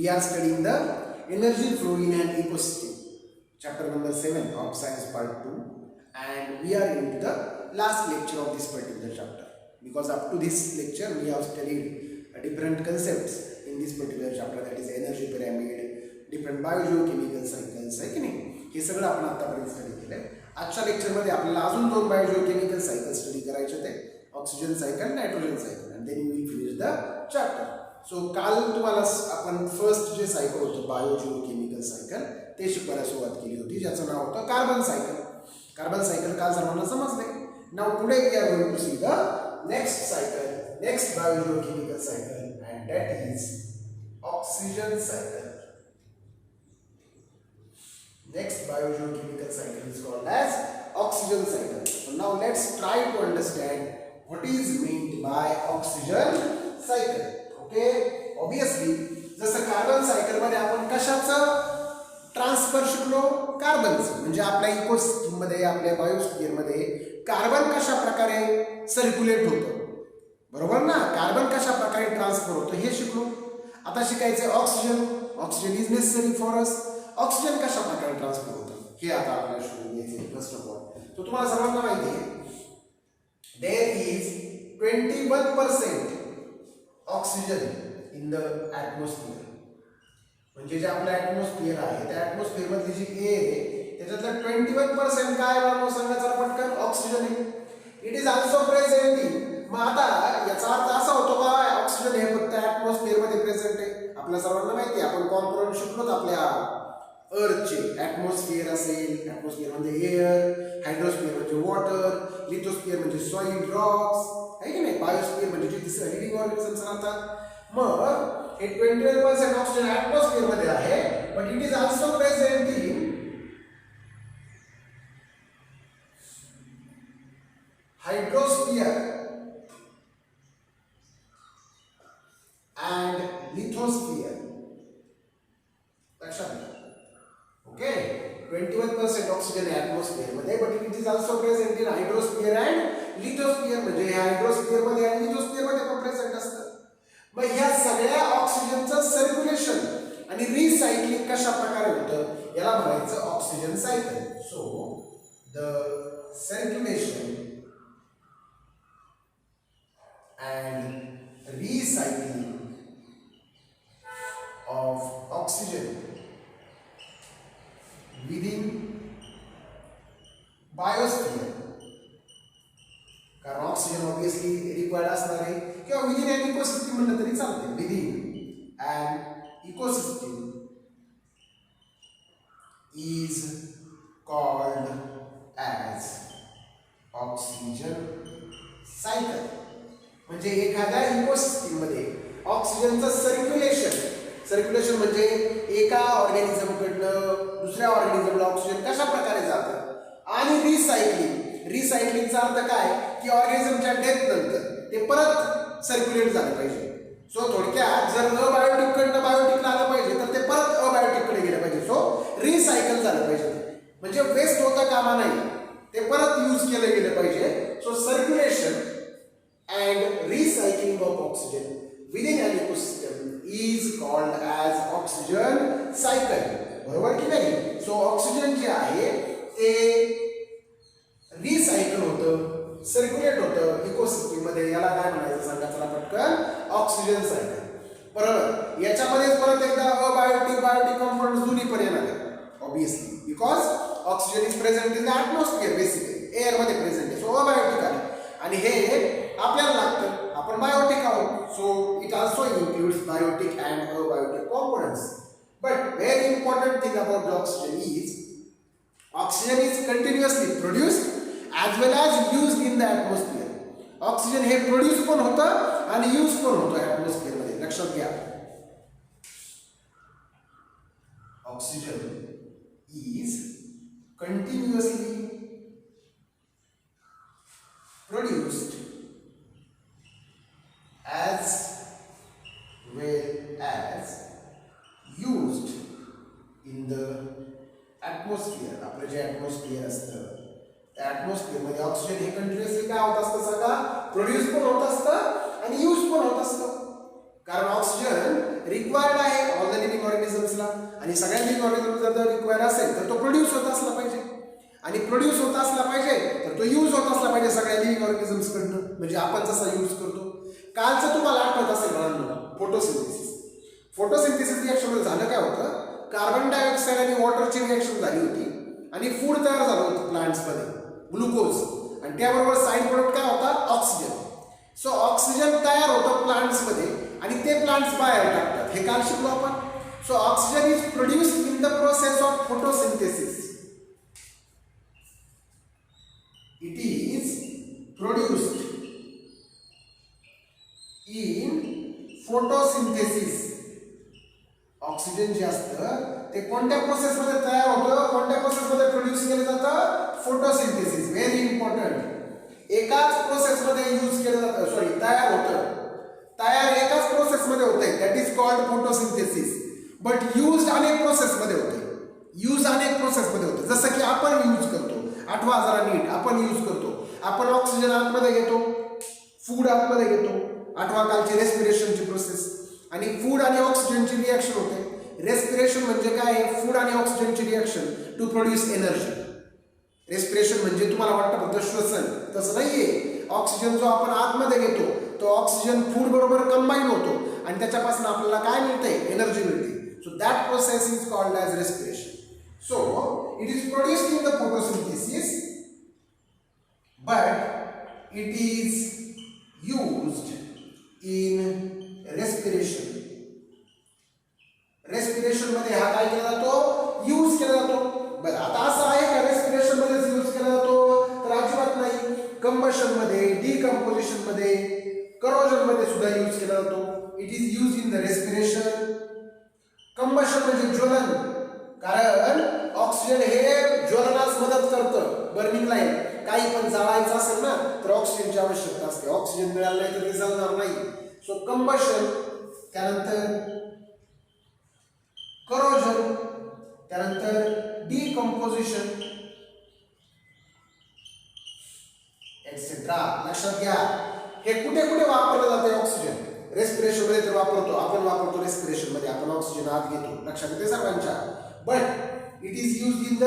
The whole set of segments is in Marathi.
We are studying the energy flow in an ecosystem. Chapter number 7 of science part 2, and we are into the last lecture of this particular chapter, because up to this lecture we have studied different concepts in this particular chapter, that is energy pyramid, different biogeochemical cycles, है की नाही, हे सगळं आपण आतापर्यंत स्टडी केलंय. आजच्या लेक्चर मध्ये आपल्याला अजून दोन बायोजिओकेमिकल सायकल स्टडी करायचे होते, oxygen cycle, nitrogen cycle, and then we will finish the chapter. So काल तुम्हाला आपण फर्स्ट जे सायकल होतं बायोजिओकेमिकल सायकल ते शिकवायला सुरुवात केली होती, ज्याचं नाव होतं कार्बन सायकल. कार्बन सायकल काल सर्वांना समजले. Now today we are going to see the next cycle, next biogeochemical cycle, and that is oxygen cycle. Next biogeochemical cycle is called as oxygen cycle. So now let's try to understand what is meant by oxygen cycle. Okay, obviously जसं कार्बन सायकल मध्ये आपण कशाचं ट्रान्सफर शिकलो, कार्बनचं, म्हणजे आपल्या इकोसिस्टम मध्ये, आपल्या बायोस्फियर मध्ये कार्बन कशा प्रकारे सर्क्युलेट होतं, बरोबर ना, कार्बन कशा प्रकारे ट्रान्सफर होतं हे शिकलो. आता शिकायचं oxygen. Oxygen is necessary for us. Oxygen कशा प्रकारे ट्रान्सफर होतं हे आता आपल्याला शोधून घ्यायचं. फर्स्ट ऑफ ऑल तो तुम्हाला सर्वांना माहिती आहे, there is 21% oxygen in the atmosphere. म्हणजे जे आपलं ॲटमॉस्फिअर आहे त्या ॲटमॉस्फिअर मधली जी एअर आहे त्याच्यातलं 21% काय आहे सांगायचं पटकन, ऑक्सिजन आहे. It is also present in. मग आता याचा अर्थ असा होतो का ऑक्सिजन हे फक्त ॲटमॉस्फिअर मध्ये प्रेझेंट आहे. आपल्या सर्वांना माहिती आहे, आपण कॉम्पोनंट शिकलोत आपल्या अर्थचे. ॲटमॉस्फिअर असेल, ॲटमॉस्फिअर म्हणजे एअर, हायड्रोस्फिअर म्हणजे वॉटर, लिथोस्फिअर म्हणजे सॉलिड रॉक्स, आहे की नाही, बायोस्फिअर म्हणजे जिथे लिव्हिंग ऑर्गॅनिझम्स राहतात. मग हे 21% ऑक्सिजन ॲटमॉस्फिअर मध्ये आहे, but it is also present in hydrosphere and lithosphere. लक्षात घ्या. ओके, 21% ऑक्सिजन आहे ॲटमॉस्फिअर मध्ये, but it is also present in hydrosphere and lithosphere. म्हणजे हे हायड्रोस्फिअर मध्ये आणि लिथोस्फिअर मध्ये पण प्रेझेंट असतं. मग ह्या सगळ्या ऑक्सिजनचं सर्क्युलेशन आणि रिसायकलिंग कशा प्रकारे होतं याला म्हणायचं oxygen cycle. So the circulation and recycling of oxygen within biosphere, कारण ऑक्सिजन ऑब्वियसली रिक्वायर्ड असणार आहे, किंवा विदिन अन इकोसिस्टम म्हणलं तरी चालते. Within an ecosystem is called as oxygen cycle. म्हणजे एखाद्या इकोसिस्टम मध्ये ऑक्सिजनचं सर्क्युलेशन म्हणजे एका ऑर्गॅनिझम कडनं दुसऱ्या ऑर्गॅनिझमला ऑक्सिजन कशा प्रकारे जातं, आणि रिसायकलिंगचा अर्थ काय की ऑर्गॅनिझमच्या डेथ नंतर ते परत सर्क्युलेट झालं पाहिजे. सो थोडक्यात जर अबायोटिक कडनं बायोटिकला आलं पाहिजे तर ते परत अबायोटिक कडे गेलं पाहिजे. सो रिसायकल झालं पाहिजे, म्हणजे वेस्ट होता कामा नाही, ते परत यूज केलं गेलं पाहिजे. So circulation and recycling of oxygen within an ecosystem is called as oxygen cycle. बरोबर की नाही. सो ऑक्सिजन जे आहे ते रिसायकल होतं, सर्क्युलेट होतं इकोसिस्टम मध्ये, याला काय म्हणायचं सांगा चला पटकन, ऑक्सिजन सायकल. बरोबर. याच्यामध्ये परत एकदा बायोटिक कंपाऊंड दोन्ही पण येणार obviously, because oxygen is present in the atmosphere, basically air मध्ये प्रेझेंट आहे. सो अबायोटिक आहे, आणि हे आपल्याला लागतं, आपण बायोटिक आहोत. So it also includes biotic and abiotic components. But very important thing about the oxygen is continuously produced as well as used in the atmosphere. Oxygen हे प्रोड्यूस पण होतं आणि यूज पण होतं ॲटमॉस्फिअर मध्ये. लक्षात घ्या, oxygen is continuously produced as well as used in the atmosphere. आपलं जे ॲटमॉस्फिअर असतं त्या ॲटमॉस्फिअर मध्ये ऑक्सिजन हे कंटिन्युअसली काय होत असतं सांगा, प्रोड्यूस पण होत असतं आणि यूज पण होत असतं. कारण ऑक्सिजन रिक्वायर्ड आहे ऑल द लिव्हिंग ऑर्गॅनिझम्सला, आणि सगळ्या लिव्हिंग ऑर्गॅनिझम्स जर रिक्वायर्ड असेल तर तो प्रोड्यूस होत असला पाहिजे, आणि प्रोड्यूस होत असला पाहिजे तर तो यूज होत असला पाहिजे सगळ्या लिव्हिंग ऑर्गॅनिझम्स कडनं, म्हणजे आपण जसा यूज करतो. कालचं तुम्हाला आठवत असेल मुलांना फोटोसिंथेसिस. फोटोसिंथेसिस रिएक्शन झालं काय होतं, कार्बन डायऑक्साईड आणि वॉटरची रिएक्शन झाली होती आणि फूड तयार झालं होतं प्लांट्समध्ये, ग्लुकोज, आणि त्याबरोबर साईड प्रोडक्ट काय होता, ऑक्सिजन. सो ऑक्सिजन तयार होतं प्लांट्समध्ये आणि ते प्लांट्स बाहेर टाकतात, हे काल शिकलो आपण. So oxygen is produced in the process of photosynthesis. It is produced in photosynthesis. Oxygen जे असतं ते कोणत्या प्रोसेसमध्ये तयार होतं, कोणत्या प्रोसेसमध्ये प्रोड्यूस केलं जातं, फोटोसिंथेसिस. Very important. एकाच प्रोसेसमध्ये यूज केलं जातं, सॉरी तयार होतं, तयार एकाच प्रोसेसमध्ये होते, that is called photosynthesis. But use अनेक प्रोसेसमध्ये होते, यूज अनेक प्रोसेसमध्ये होते. जसं की आपण यूज करतो, आठवा जरा नीट, आपण यूज करतो, आपण ऑक्सिजन आतमध्ये घेतो, फूड आतमध्ये घेतो, आठवा कालची रेस्पिरेशनची प्रोसेस, आणि फूड आणि ऑक्सिजनची रिएक्शन होते. रेस्पिरेशन म्हणजे काय, फूड आणि ऑक्सिजनची reaction to produce energy. Respiration म्हणजे तुम्हाला वाटतं फक्त श्वसन, तसं नाहीये. ऑक्सिजन जो आपण आतमध्ये घेतो तो ऑक्सिजन फूड बरोबर कंबाईन होतो आणि त्याच्यापासून आपल्याला काय मिळते, एनर्जी मिळते. So that process is called as respiration. So it is produced in the photosynthesis, but it is used in respiration. Respiration मध्ये हा काय केला जातो, यूज केला जातो. बरं, आता असं आहे का रेस्पिरेशन मध्ये यूज केला जातो, तर अजिबात नाही. कंबशन मध्ये, डिकम्पोजिशन मध्ये, करोजन मध्ये सुद्धा यूज केला जातो. It is use in the respiration. Combustion म्हणजे ज्वलन, कारण ऑक्सिजन हे ज्वलनास मदत करतं, बर्निंग लाईन. काही पण जाळायचं असेल ना तर ऑक्सिजनची आवश्यकता असते, ऑक्सिजन मिळालं नाही तर ते जळणार नाही. सो कंबशन, त्यानंतर करोजन, त्यानंतर डिकम्पोजिशन एक्सेट्रा. लक्षात घ्या, हे कुठे कुठे वापरलं जाते ऑक्सिजन. रेस्पिरेशन मध्ये तर वापरतो, आपण वापरतो रेस्पिरेशन मध्ये, आपण ऑक्सिजन आत घेतो, लक्षात येते सर्वांच्या. But it is use in the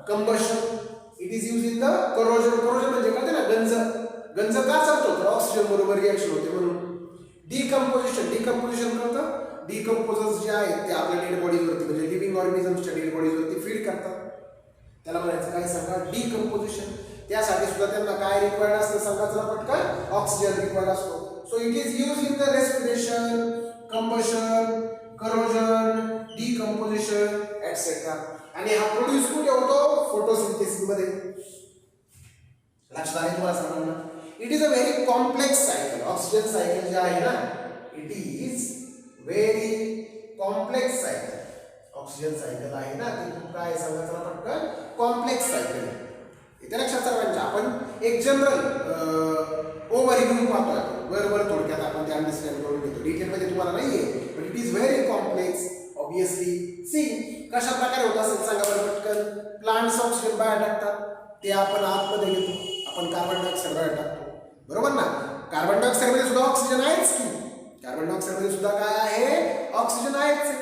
combustion, it is use in the corrosion. Corrosion म्हणजे कळते ना, गंज. गंज का चालतो, तर ऑक्सिजन बरोबर रिएक्शन होते म्हणून. डिकम्पोजिशन, डिकम्पोजिशन करतं, डिकम्पोजर्स जे आहेत ते आपल्या डेड बॉडीजवरती, म्हणजे लिव्हिंग ऑर्गॅनिझम्सच्या डेड बॉडीजवरती फीड करतात. त्याला म्हणायचं काय सांगा, डिकम्पोजिशन. त्यासाठी सुद्धा त्यांना काय रिक्वायर्ड असतं सांगा, चला पटकन, ऑक्सिजन रिक्वायर्ड असतो. So it is use in the respiration, combustion, corrosion, decomposition etcetera. आणि हा प्रोड्यूस कुठे होतो, फोटोसिंथेसिस मध्ये. लक्षात आले तुम्हाला सांगा. It is a very complex cycle. Oxygen cycle जे आहे ना, it is very complex cycle. Oxygen cycle आहे ना, ती खूप काय सांगा, चला पटकन, कॉम्प्लेक्स सायकल आहे. इथे लक्षात सर्वांच्या. आपण एक जनरल ओव्हरव्ह्यू पाहतो, वर थोडक्यात आपण ते अंडरस्टँड करून घेतो, डिटेलमध्ये तुम्हाला नाहीये, but it is very complex. Obviously सी कशा प्रकारे होत असेल सांगा बरं पटकन. प्लांट्स ऑक्सिजन बाहेर टाकतात, ते आपण आतमध्ये घेतो, आपण कार्बन डायऑक्साईड बाहेर टाकतो, बरोबर ना. कार्बन डायऑक्साईड मध्ये सुद्धा ऑक्सिजन आहेच की, कार्बन डायऑक्साईड मध्ये सुद्धा काय आहे, ऑक्सिजन आहेच.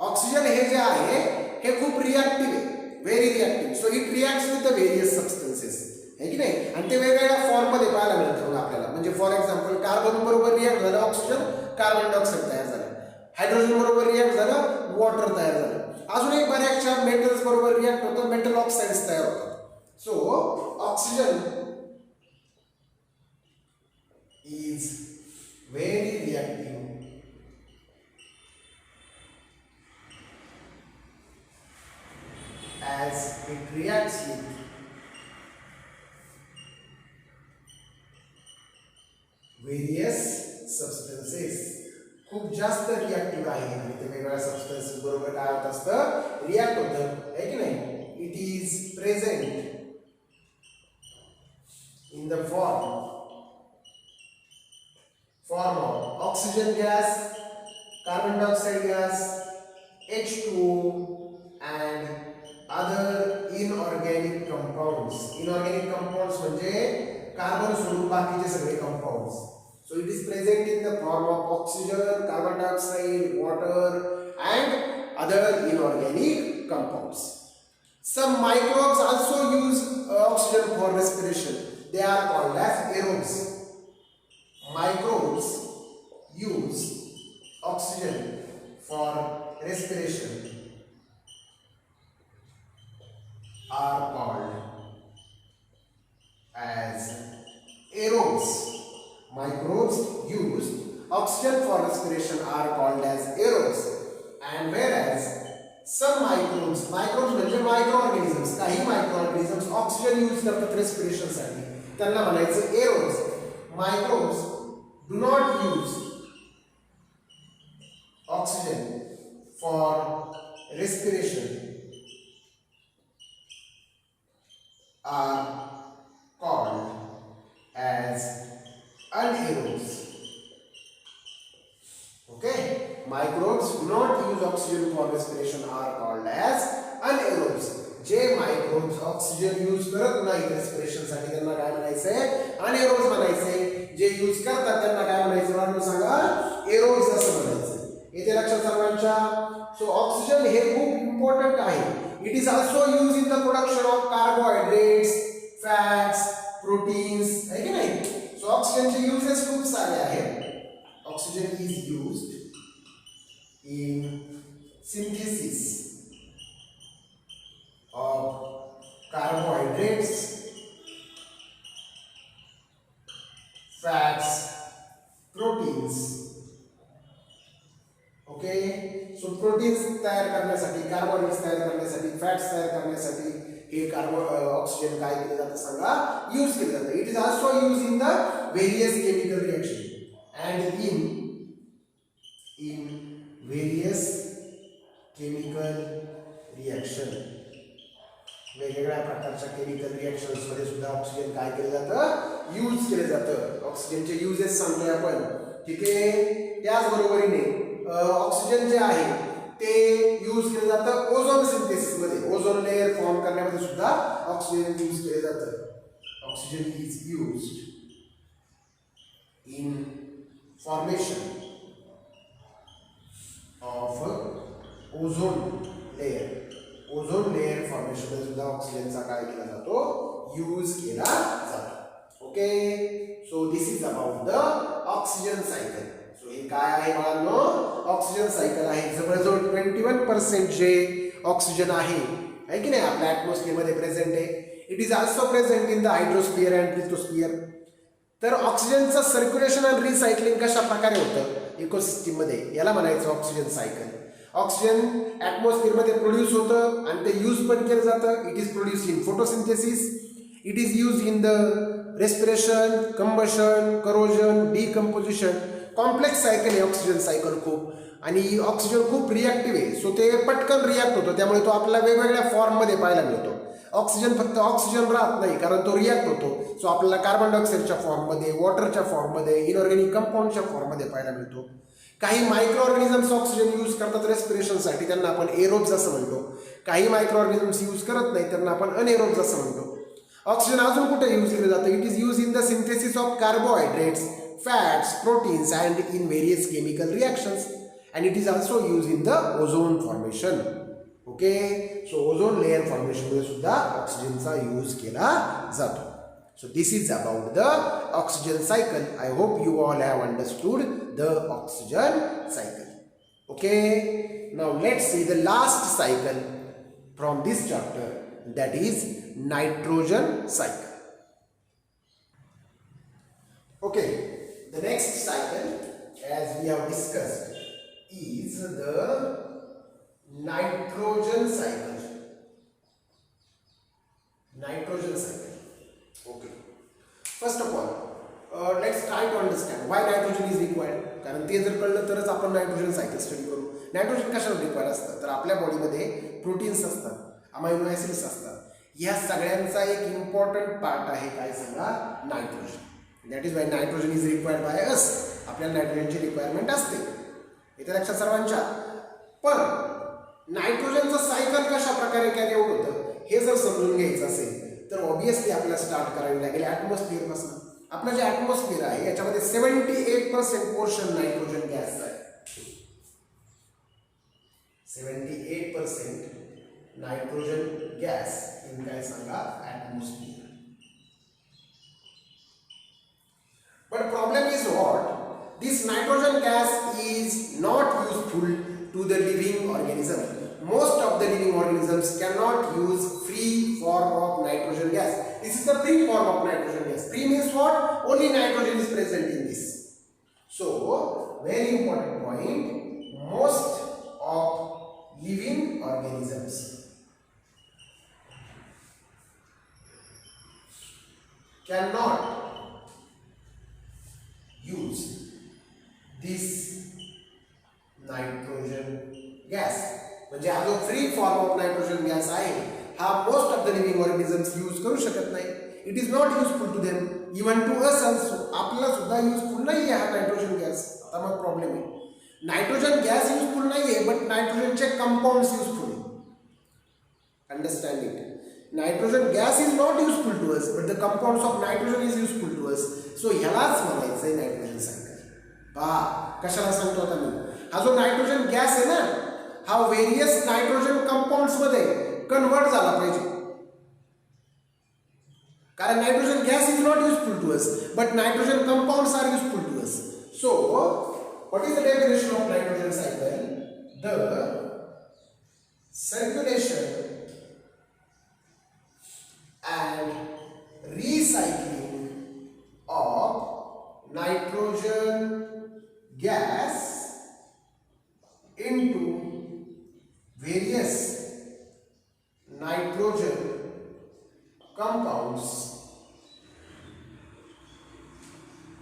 ऑक्सिजन हे जे आहे हे खूप रिॲक्टिव्ह आहे, very reactive. So it reacts with the various substances, है की नाही. आणि ते वेगवेगळ्या फॉर्म मध्ये पाहायला मिळतं आपल्याला. म्हणजे फॉर एक्झाम्पल, कार्बन बरोबर रिॲक्ट झालं ऑक्सिजन, कार्बन डायऑक्साईड तयार झालं. हायड्रोजन बरोबर रिॲक्ट झालं, वॉटर तयार झालं. अजून एक बऱ्याचशा मेटल्स बरोबर रिॲक्ट होतं, मेटल ऑक्साइड्स तयार होतात. So oxygen is very reactive. as it reacts with various substances. खूप जास्त रिॲक्टिव्ह आहे आणि ते वेगवेगळ्या सबस्टन्सेस बरोबर काय होत असतं, रिॲक्ट होतं, आहे की नाही. It is present in the form of oxygen gas, carbon dioxide gas, H2O and other inorganic compounds. Inorganic compounds म्हणजे कार्बन सोडून बाकीचे सगळे compounds. So it is present in the form of oxygen, carbon dioxide, water and other inorganic compounds. Some microbes also use oxygen for respiration. They are called as aerobes. Microbes use oxygen for respiration are called as aerobes. Microbes use oxygen for respiration are called as aerobes. And whereas some microbes म्हणजे microorganisms, काही microorganisms ऑक्सिजन यूज करतात रेस्पिरेशन साठी, त्यांना म्हणायचं aerobes. Microbes do not use oxygen for respiration are called as anaerobes. Okay, microbes do not use oxygen for respiration are called as anaerobes. जे मायक्रोब्स ऑक्सिजन यूज करत नाही रेस्पिरेशन साठी त्यांना काय म्हणायचंय? अनएरोब्स म्हणायचे. जे यूज करतात त्यांना काय म्हणायचं? मला सांगा, एरोब्स असं म्हणायचं. येथे लक्षात सर्वांच्या. सो ऑक्सिजन हे खूप इम्पॉर्टंट आहे. It is also use in the production of carbohydrates, fats, proteins, है की नाही? सो ऑक्सिजनचे युजेस खूप सारे आहेत. Oxygen is used in synthesis of carbohydrates, fats, proteins. Okay, so proteins तयार करण्यासाठी, कार्बोहायड्रेट्स तयार करण्यासाठी, फॅट्स तयार करण्यासाठी हे ऑक्सिजन काय केलं जातं सांगा? यूज केलं जातं. It is also use in the various chemical reaction and in various chemical reaction. वेगवेगळ्या प्रकारच्या केमिकल रिएक्शन्स मध्ये सुद्धा ऑक्सिजन काय केलं जातं? यूज केलं जातं. ऑक्सिजनचे युजेस सांगतोय आपण, ठीक आहे. त्याचबरोबरीने ऑक्सिजन जे आहे ते यूज केलं जातं ओझोन सिंथेसिस मध्ये. ओझोन लेअर फॉर्म करण्यामध्ये सुद्धा ऑक्सिजन यूज केलं जातं. Oxygen is used in formation of ozone layer. Ozone layer formation मध्ये सुद्धा ऑक्सिजनचा काय केला जातो? यूज केला जातो. Okay, so this is about the oxygen cycle. So हे काय आहे बाळांनो? ऑक्सिजन सायकल आहे. जवळजवळ 21% जे ऑक्सिजन आहे की नाही आपल्या ऍटमॉस्फिअर मध्ये प्रेझेंट आहे. It is also present in the hydrosphere and lithosphere. तर ऑक्सिजनचं सर्क्युलेशन आणि रिसायकलिंग कशा प्रकारे होतं इकोसिस्टीम मध्ये, याला म्हणायचं ऑक्सिजन सायकल. ऑक्सिजन ऍटमॉस्फिअर मध्ये प्रोड्यूस होतं आणि ते यूज पण केलं जातं. It is produce in photosynthesis. It is use in the respiration, combustion, corrosion, decomposition. Complex cycle आहे ऑक्सिजन सायकल खूप. आणि ऑक्सिजन खूप रिॲक्टिव्ह आहे. सो ते पटकन रिॲक्ट होतं, त्यामुळे तो आपल्याला वेगवेगळ्या फॉर्ममध्ये पाहायला मिळतो. ऑक्सिजन फक्त ऑक्सिजन राहत नाही, कारण तो रिॲक्ट होतो. सो आपल्याला कार्बन डायऑक्साईडच्या फॉर्ममध्ये, वॉटरच्या फॉर्ममध्ये, इनऑर्गॅनिक कंपाऊंडच्या फॉर्ममध्ये पाहायला मिळतो. काही मायक्रो ऑर्गॅनिझम्स ऑक्सिजन यूज करतात रेस्पिरेशनसाठी, त्यांना आपण एरोब्स असं म्हणतो. काही मायक्रो ऑर्गॅनिझम्स यूज करत नाही, त्यांना आपण अनएरोब्स असं म्हणतो. ऑक्सिजन अजून कुठे यूज केलं जातं? It is use in the synthesis of carbohydrates, fats, proteins and in various chemical reactions. And it is also use in the ozone formation. Okay, so ozone layer फॉर्मेशनमध्ये सुद्धा ऑक्सिजनचा यूज केला जातो. So this is about the oxygen cycle. I hope you all have understood the oxygen cycle. Okay, now let's see the last cycle from this chapter, that is nitrogen cycle. Okay, the next cycle as we have discussed is the nitrogen cycle. Nitrogen cycle. Okay, first of all let's try to understand why nitrogen is required. कारण ते जर कळलं तरच आपण नायट्रोजन सायकल स्टडी करू. नायट्रोजन कशाला रिक्वायर्ड असतं? तर आपल्या बॉडीमध्ये प्रोटीन्स असतात, अमायनो ऍसिड्स असतात. या सगळ्यांचा एक इम्पॉर्टंट पार्ट आहे काय सांगा? Nitrogen. That is why nitrogen is required by us. आपल्याला नायट्रोजनची रिक्वायरमेंट असते. इथे लक्षात सर्वांच्या. पण नायट्रोजनचं सायकल कशा प्रकारे कॅरी आउट होतं हे जर समजून घ्यायचं असेल तर ऑब्विसली आपल्याला स्टार्ट करावी लागेल ॲटमॉस्फिअर पासून. आपलं जे ॲटमॉस्फिअर आहे याच्यामध्ये 78% पोर्शन नायट्रोजन गॅस आहे. 78% नायट्रोजन गॅस इन काय सांगा atmosphere. But problem is what? This nitrogen gas is not useful to the living organism. Most of the living organisms cannot use free form of nitrogen gas. This is the free form of nitrogen gas. Free means what? Only nitrogen is present in this. So, very important point. Most of living organisms cannot use this nitrogen gas. म्हणजे हा जो free form of nitrogen gas आहे हा most of the living organisms use करू शकत नाही. It is not useful to them even to us also. आपल्याला सुद्धा युजफुल नाही आहे हा नायट्रोजन गॅस. आता मग प्रॉब्लेम आहे, नायट्रोजन गॅस युजफुल नाही आहे बट नायट्रोजनचे कंपाऊंड्स युजफुल आहे. Understand it. Nitrogen gas is not useful to us but the compounds of nitrogen is useful to us. So ह्यालाच म्हणायचं आहे नायट्रोजन सायकल. पहा कशाला सांगतो आता मी. हा जो नायट्रोजन गॅस आहे ना हा व्हेरियस नायट्रोजन कंपाऊंड्स मध्ये कन्वर्ट झाला पाहिजे. कारण nitrogen gas is not useful to us but nitrogen compounds are useful to us. So what is the definition of nitrogen cycle? The circulation and recycling of nitrogen gas into various nitrogen compounds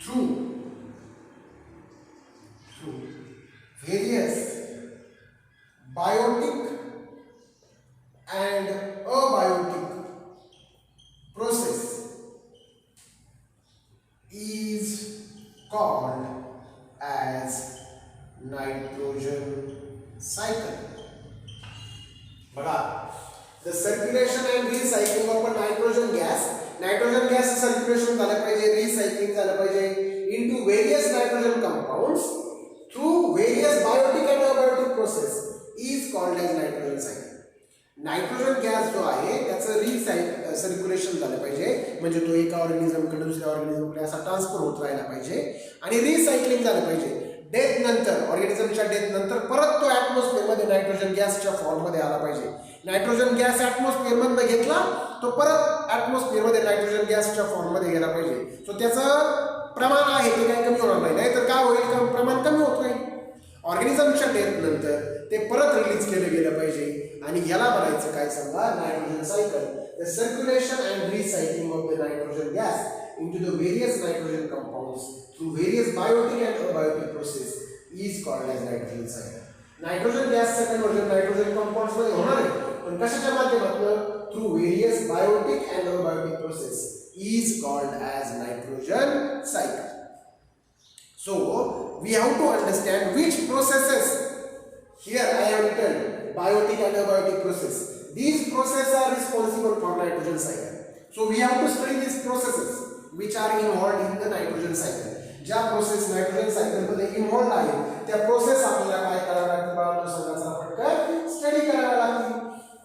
through various biotic and abiotic process is called as nitrogen cycle. बघा, the circulation and recycling of a nitrogen gas circulation झालं पाहिजे, recycling झालं पाहिजे into various nitrogen compounds through various biotic and abiotic process is called as nitrogen cycle. Nitrogen gas जो आहे त्याचं सर्क्युलेशन झालं पाहिजे म्हणजे तो एका ऑर्गॅनिझमकडे दुसऱ्या ऑर्गॅनिझमकडे असा ट्रान्सफर होत राहिला पाहिजे आणि रिसायकलिंग झालं पाहिजे. डेथ नंतर ऑर्गॅनिझमच्या डेथ नंतर परत तो ॲटमॉस्फिअर मध्ये नायट्रोजन गॅसच्या फॉर्म मध्ये आला पाहिजे. नायट्रोजन गॅस ॲटमॉस्फिअर मधनं घेतला तो परत ॲटमॉस्फिअर मध्ये नायट्रोजन गॅसच्या फॉर्म मध्ये गेला पाहिजे. सो त्याचं प्रमाण आहे ते काही कमी होणार नाही. तर काय होईल, प्रमाण कमी होत राहील. ऑर्गॅनिझमच्या डेथ नंतर ते परत रिलीज केलं गेलं पाहिजे आणि याला म्हणायचं काय सांगा nitrogen cycle. The circulation and recycling of the nitrogen gas into the various nitrogen compounds through various biotic and abiotic process is called as nitrogen cycle. नायट्रोजन गॅसचं कन्वर्जन नायट्रोजन कंपाऊंड्स मध्ये होणार आहे पण कशाच्या माध्यमातून? Through various biotic and abiotic process is called as nitrogen cycle. So we have to understand which processes. Here I have written biotic and abiotic process. These processes are responsible for nitrogen cycle. So we have to study these processes which are involved in the nitrogen cycle. ज्या प्रोसेस नायट्रोजन सायकल मध्ये इन्व्हॉल्व आहे त्या प्रोसेस आपल्याला काय कराव्या लागतील बाळांनो सांगायचं पटकन स्टडी कराव्या लागतील.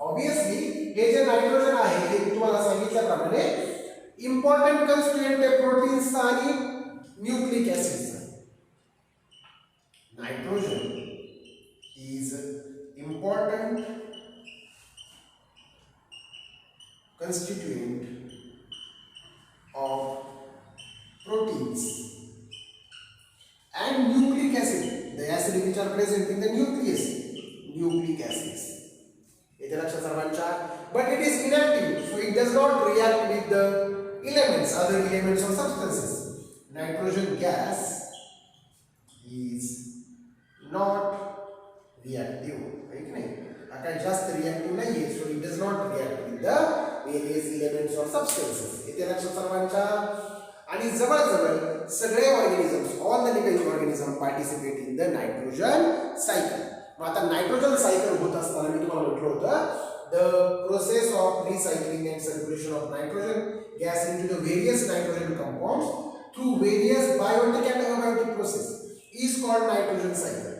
ऑब्वियसली हे जे नायट्रोजन आहे हे तुम्हाला सांगितल्याप्रमाणे इम्पॉर्टंट कन्स्टिट्यूएंट आहे प्रोटीन्सचा आणि न्यूक्लिक ऍसिडचा. Nitrogen is important constituent of proteins and nucleic acid, the acid which are present in the nucleus, nucleic acids. इथे लक्षात सर्वांच्या. But it is inactive, so it does not react with the elements, other elements or substances. Nitrogen gas is not reactive, right? नाही हा काही जास्त रिएक्टिव्ह नाहीये, so it does not react with the various elements or substances. इथे लक्षात सर्वांच्या. आणि जवळजवळ सगळे organisms, all the living organism participate in the nitrogen cycle. मग आता नायट्रोजन सायकल होत असताना मी तुम्हाला म्हटलं होतं the process of recycling and circulation of nitrogen gas into the various nitrogen compounds through various biotic and abiotic process is called nitrogen cycle.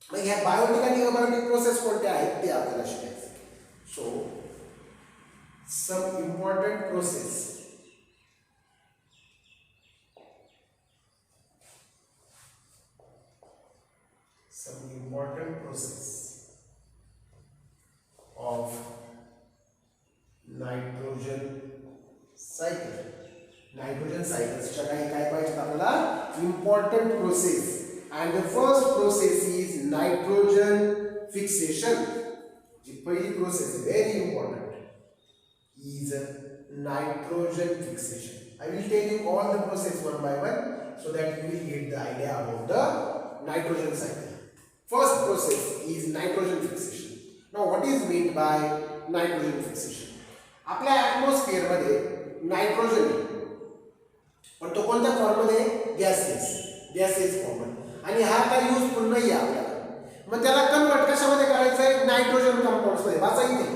मग ह्या बायोटिक आणि अबायोटिक प्रोसेस कोणत्या आहेत ते आपल्याला शिकायचं. So some important process of nitrogen cycle. Nitrogen cycles च्या काय पाहिजे आपल्याला important process, and the first process is nitrogen fixation. जी पहिली प्रोसेस आहे very important is nitrogen fixation. I will tell you all the process one by one so that you will get the idea about the nitrogen cycle. First process is nitrogen fixation. Now what is meant by nitrogen fixation? आपल्या atmosphere मध्ये नायट्रोजन पण तो कोणत्या फॉर्म मध्ये गॅसेस फॉर्म आणि हा काय युजफुल नाही आहे आपल्याला. मग त्याला कन्वर्ट कशामध्ये करायचं आहे? नायट्रोजन कंपाऊंड्स मध्ये. वाचा इथे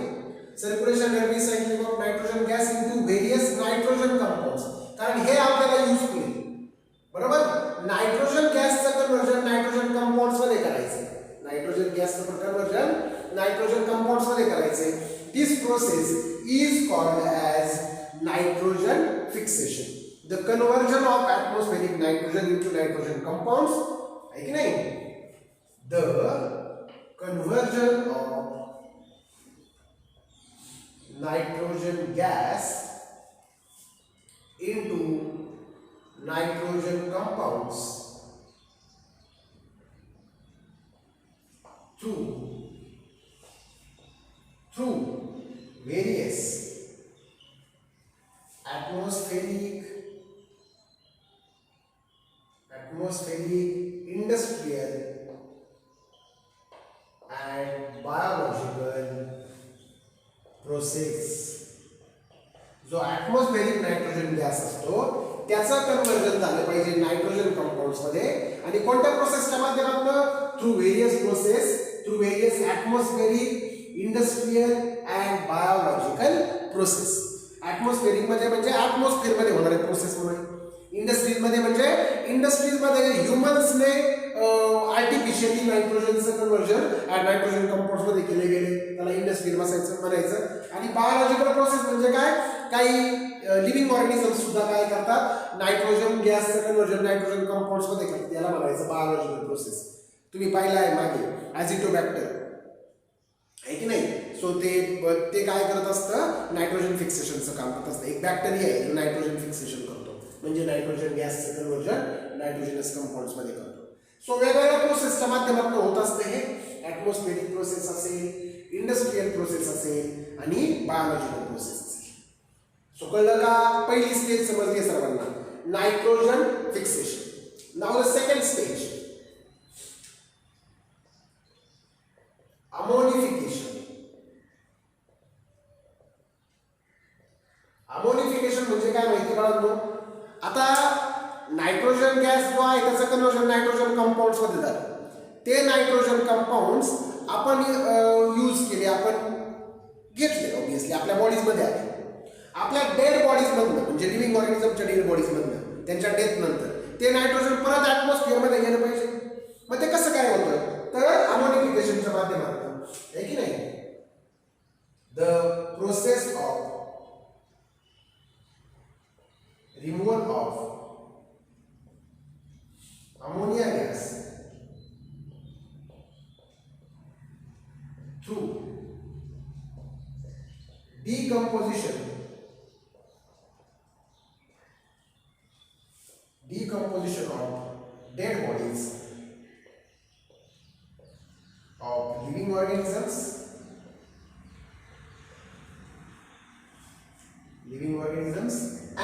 circulation and recycling of nitrogen gas into various nitrogen compounds. कारण हे आपल्याला युजफुल आहे. बरोबर. नायट्रोजन गॅसचं कन्वर्जन नायट्रोजन कंपाऊंड्स मध्ये करायचं. नायट्रोजन गॅसचं कन्वर्जन नायट्रोजन कंपाऊंड्स मध्ये करायचं. This process is called as nitrogen fixation. The conversion of atmospheric nitrogen into nitrogen compounds. है कि नहीं? The conversion of nitrogen gas into nitrogen compounds through various atmospheric, industrial and biological process. जो atmospheric nitrogen gas असतो त्याचं कन्वर्जन झालं पाहिजे नायट्रोजन कंपाऊंड्स मध्ये. आणि कोणत्या प्रोसेसच्या माध्यमातून? Through various atmospheric, industrial and biological process. atmospheric मध्ये म्हणजे atmosphere मध्ये होणारे प्रोसेस म्हणून. इंडस्ट्रीज मध्ये म्हणजे इंडस्ट्रीज मध्ये ह्यूमन्सने आर्टिफिशियली नायट्रोजनचं कन्वर्जन नायट्रोजन कंपाऊंड्स मध्ये केले गेले त्याला इंडस्ट्री म्हणायचं. आणि बायोलॉजिकल प्रोसेस म्हणजे काय? काही लिव्हिंग ऑर्गॅनिझम सुद्धा काय करतात? नायट्रोजन गॅसचं कन्वर्जन नायट्रोजन कंपाऊंड्स मध्ये करतात. याला म्हणायचं बायोलॉजिकल प्रोसेस. तुम्ही पाहिलं आहे मागे ॲझिटोबॅक्टर आहे की नाही. सो ते काय करत असतं? नायट्रोजन फिक्सेशनचं काम करत असतं. एक बॅक्टेरिया आहे जो नायट्रोजन फिक्सेशन करतो म्हणजे नायट्रोजन गॅसचं कन्वर्जन नायट्रोजनस कंपाऊंड्स मध्ये करतो. सो वेगवेगळ्या प्रोसेसच्या माध्यमातून होत असते हे. ॲटमॉस्फेरिक प्रोसेस असेल, इंडस्ट्रियल प्रोसेस असेल आणि बायोलॉजिकल प्रोसेस असेल. सो कळलं का? पहिली स्टेज समजली सर्वांना, nitrogen fixation. Now the second stage, ammonification. Ammonification म्हणजे काय माहिती बाळांनो? आता नायट्रोजन गॅस जो आहे त्याचं कन्वर्जन नायट्रोजन कंपाऊंड्स मध्ये झालं. ते नायट्रोजन कंपाऊंड्स आपण यूज केले, आपण घेतले ऑब्विसली आपल्या बॉडीज मध्ये आले. आपल्या डेड बॉडीज मधनं म्हणजे लिव्हिंग ऑर्गॅनिझमच्या डेड बॉडीज मधनं त्यांच्या डेथ नंतर ते नायट्रोजन परत ॲटमॉस्फिअर मध्ये गेलं पाहिजे. मग ते कसं काय होतं? तर अमोनिफिकेशनच्या माध्यमातून आहे की नाही. The process of removal of ammonia gas through decomposition of dead bodies of living organisms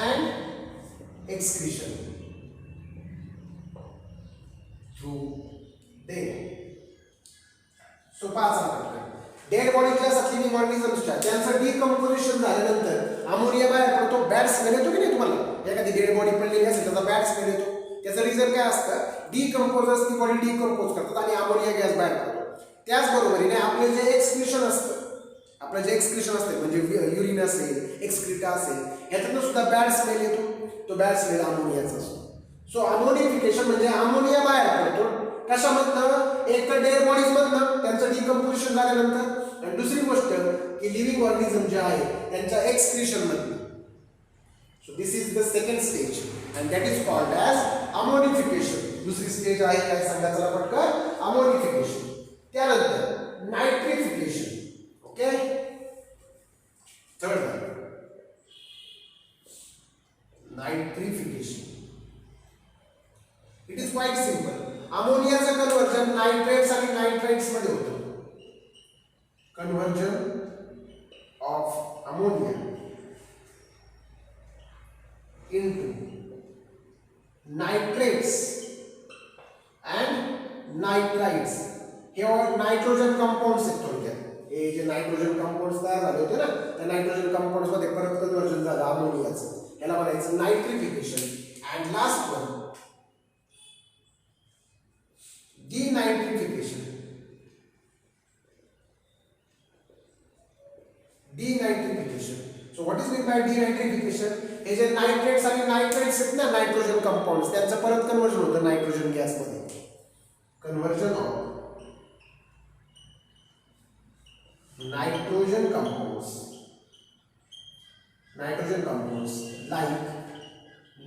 and excretion through them. So पाच डेड बॉडीच्या लिव्हिंग ऑर्गॅनिझम्सच्या त्यांचं डिकम्पोजिशन झाल्यानंतर अमोनिया बाहेर पडतो. बॅड स्मेल येतो की नाही तुम्हाला? एखादी डेड बॉडी पडलेली असेल त्याचा बॅड स्मेल येतो. त्याचं रिझन काय असतं? डिकम्पोजर्स ती बॉडी डिकम्पोज करतात आणि अमोनिया गॅस बाहेर पडतो. त्याचबरोबरीने आपले जे एक्सक्रिशन असतं म्हणजे युरिन असेल, एक्सक्रिटा असेल, ह्याच्यातनं सुद्धा बॅड स्मेल येतो, तो बॅड स्मेल अमोनियाचा असतो. सो अमोनिफिकेशन म्हणजे अमोनिया बाहेर पडतो कशामधनं, एक तर डेड बॉडीज मधनं त्यांचं डिकम्पोजिशन झाल्यानंतर, आणि दुसरी गोष्ट की लिव्हिंग ऑर्गॅनिझम जे आहे त्यांच्या एक्सक्रीशन मधनं. So this is the second stage and that is called as ammonification. दुसरी स्टेज आहे काय सांगा चला पटकन, अमोनिफिकेशन. त्यानंतर nitrification. Okay, third nitrification. It is quite simple. अमोनियाचं कन्वर्जन नायट्रेट्स आणि नायट्राइट्स मध्ये होतं. Conversion of ammonia into nitrates and nitrites. हे नायट्रोजन कंपाऊंड्स आहेत थोडक्यात. हे जे नायट्रोजन कंपाऊंड्स तयार झाले होते ना, त्या नायट्रोजन कंपाऊंड्स मध्ये परत कन्वर्जन झालं अमोनियाचं, याला म्हणायचं nitrification. And last one denitrification. Denitrification. So what is mean by denitrification? हे जे नायट्रेट्स आणि नायट्राइट्स आहेत ना, नायट्रोजन कंपाऊंड्स, त्यांचं परत कन्वर्जन होतं नायट्रोजन गॅसमध्ये. Conversion of nitrogen compounds like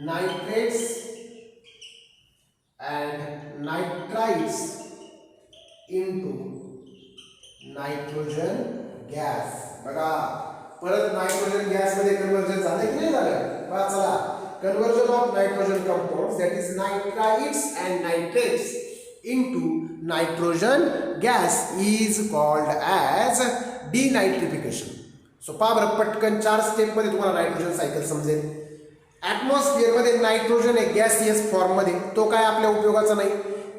nitrates and nitrites into nitrogen gas. बघा परत नायट्रोजन गॅस मध्ये कन्वर्जन झालं की नाही झालं? बघा चला, conversion of nitrogen compounds that is nitrites and nitrates into nitrogen gas is called as denitrification. So पहा बरं पटकन 4 स्टेप मध्ये तुम्हाला नायट्रोजन सायकल समजेल. ॲटमॉस्फिअर मध्ये नायट्रोजन एक गॅसियस फॉर्म मध्ये, तो काय आपल्या उपयोगाचा नाही.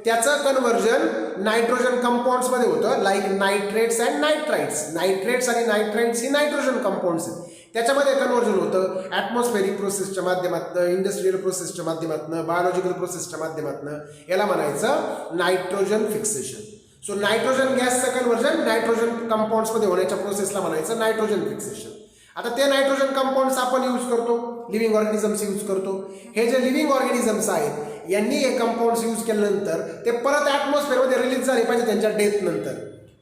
त्याचं कन्वर्जन नायट्रोजन कंपाऊंड्स मध्ये होतं, लाईक नायट्रेट्स अँड नायट्राइट्स. नायट्रेट्स आणि नायट्राइट्स ही नायट्रोजन कंपाऊंड्स आहेत, त्याच्यामध्ये कन्वर्जन होतं ॲटमॉस्फेरिक प्रोसेसच्या माध्यमातून, इंडस्ट्रियल प्रोसेसच्या माध्यमातून, बायोलॉजिकल प्रोसेसच्या माध्यमातून. याला म्हणायचं नायट्रोजन फिक्सेशन. सो नायट्रोजन गॅसचं कन्वर्जन नायट्रोजन कंपाऊंड्समध्ये होण्याच्या प्रोसेसला म्हणायचं नायट्रोजन फिक्सेशन. आता ते नायट्रोजन कंपाऊंड्स आपण यूज करतो, लिव्हिंग ऑर्गॅनिझम्स यूज करतो. हे जे लिव्हिंग ऑर्गॅनिझम्स आहेत यांनी हे कंपाऊंड्स यूज केल्यानंतर ते परत ॲटमॉस्फिअरमध्ये रिलीज झाले पाहिजे त्यांच्या डेथ नंतर.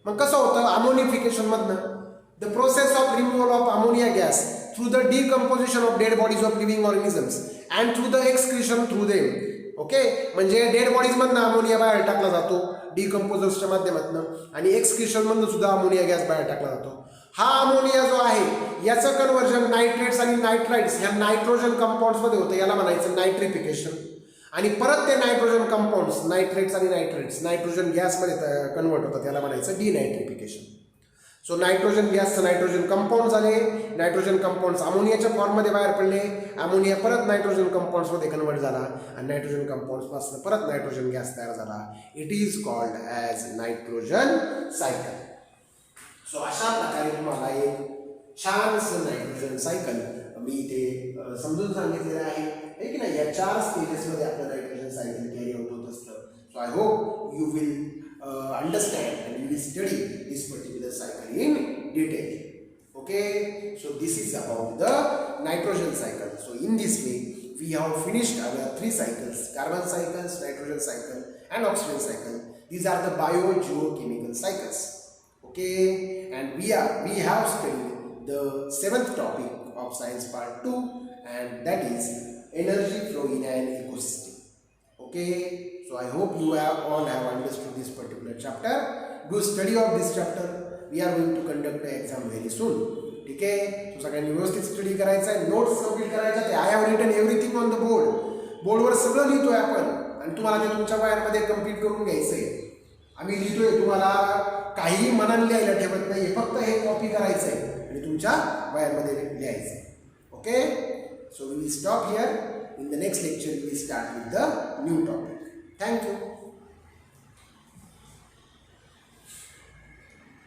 मग कसं होतं अमोनिफिकेशन मधनं, the process of removal of ammonia gas through the decomposition of dead bodies of living organisms and through the excretion through them. Okay, म्हणजे डेड बॉडीज मधनं अमोनिया बाहेर टाकला जातो डिकम्पोजर्सच्या माध्यमातून, आणि एक्सक्रिशन मधनं सुद्धा अमोनिया गॅस बाहेर टाकला जातो. हा अमोनिया जो आहे याचं कन्वर्जन नायट्रेट्स आणि नायट्राइट्स ह्या नायट्रोजन कंपाऊंड्स मध्ये होतं, याला म्हणायचं नायट्रिफिकेशन. आणि परत ते नायट्रोजन कंपाऊंड्स नायट्रेट्स आणि नायट्राइट्स नायट्रोजन गॅसमध्ये कन्वर्ट होतात, याला म्हणायचं डिनायट्रिफिकेशन. सो नायट्रोजन गॅसचं नायट्रोजन कंपाऊंड झाले, नायट्रोजन कंपाऊंड्स अमोनियाच्या फॉर्ममध्ये बाहेर पडले, अमोनिया परत नायट्रोजन कंपाऊंड्समध्ये कन्वर्ट झाला, आणि नायट्रोजन कंपाऊंड्सपासून परत नायट्रोजन गॅस तयार झाला. It is called as nitrogen cycle. So अशा प्रकारे तुम्हाला एक छानसं नायट्रोजन सायकल मी इथे समजून सांगितलेलं आहे की नाही. या 4 स्टेजेसमध्ये आपलं नायट्रोजन सायकल कॅरी आउट होत असतं. So I hope you will understand and you will study this particular cycle in detail. Okay, so this is about the nitrogen cycle. So in this way we have finished our 3 cycles: carbon cycles, nitrogen cycle and oxygen cycle. These are the biogeochemical cycles. Okay, and we have studied the 7th topic of science part 2, and that is energy flow in an ecosystem. Okay, so I hope you all have understood this particular chapter. Do study of this chapter. We are going to conduct the exam very soon. ठीक आहे, so सगळ्यांनी व्यवस्थित स्टडी करायचा आहे, नोट्स कंप्लीट करायच्या. ते I have written everything on the board. बोर्डवर सगळं लिहितोय आपण, आणि तुम्हाला ते तुमच्या वयामध्ये कंप्लीट करून घ्यायचं आहे. आम्ही लिहितोय, तुम्हाला काहीही मनाने लिहायला ठेवत नाही, फक्त हे कॉपी करायचं आहे आणि तुमच्या वयामध्ये लिहायचं आहे. Okay, so we will stop here. In the next lecture we will start with the new topic. Thank you.